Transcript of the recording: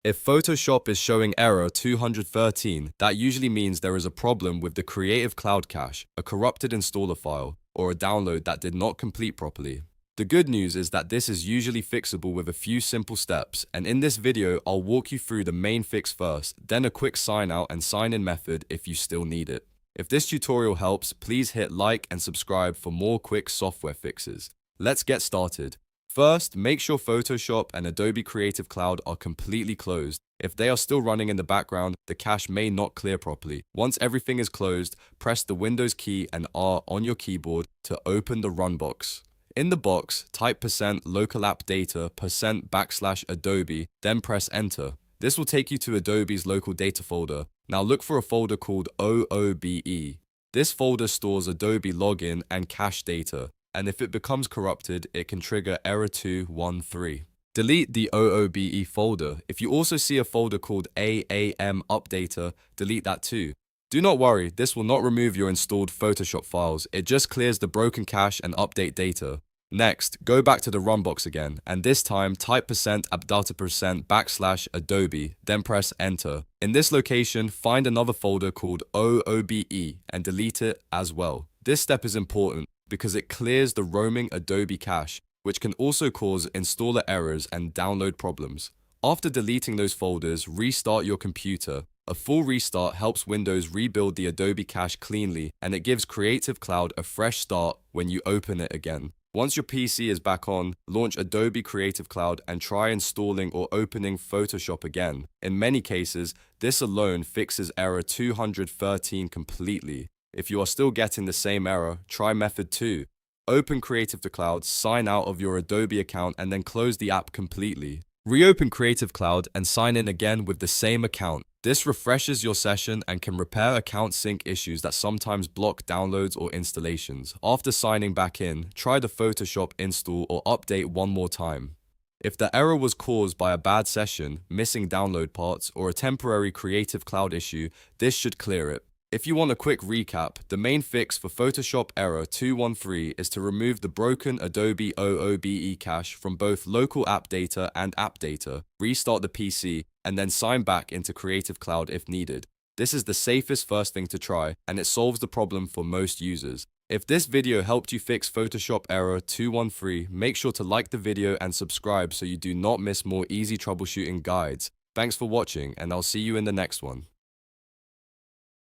If Photoshop is showing error 213, that usually means there is a problem with the Creative Cloud cache, a corrupted installer file, or a download that did not complete properly. The good news is that this is usually fixable with a few simple steps, and in this video I'll walk you through the main fix first, then a quick sign out and sign in method if you still need it. If this tutorial helps, please hit like and subscribe for more quick software fixes. Let's get started. First, make sure Photoshop and Adobe Creative Cloud are completely closed. If they are still running in the background, the cache may not clear properly. Once everything is closed, press the Windows key and R on your keyboard to open the Run box. In the box, type %local app data %\Adobe, then press Enter. This will take you to Adobe's local data folder. Now look for a folder called OOBE. This folder stores Adobe login and cache data, and if it becomes corrupted, it can trigger error 213. Delete the OOBE folder. If you also see a folder called AAMUpdater, delete that too. Do not worry, this will not remove your installed Photoshop files, it just clears the broken cache and update data. Next, go back to the Run box again, and this time type %AppData %\Adobe, then press Enter. In this location, find another folder called OOBE and delete it as well. This step is important because it clears the roaming Adobe cache, which can also cause installer errors and download problems. After deleting those folders, restart your computer. A full restart helps Windows rebuild the Adobe cache cleanly, and it gives Creative Cloud a fresh start when you open it again. Once your PC is back on, launch Adobe Creative Cloud and try installing or opening Photoshop again. In many cases, this alone fixes error 213 completely. If you are still getting the same error, try method 2. Open Creative Cloud, sign out of your Adobe account, and then close the app completely. Reopen Creative Cloud and sign in again with the same account. This refreshes your session and can repair account sync issues that sometimes block downloads or installations. After signing back in, try the Photoshop install or update one more time. If the error was caused by a bad session, missing download parts, or a temporary Creative Cloud issue, this should clear it. If you want a quick recap, the main fix for Photoshop error 213 is to remove the broken Adobe OOBE cache from both local app data and app data, restart the PC, and then sign back into Creative Cloud if needed. This is the safest first thing to try, and it solves the problem for most users. If this video helped you fix Photoshop error 213, make sure to like the video and subscribe so you do not miss more easy troubleshooting guides. Thanks for watching, and I'll see you in the next one.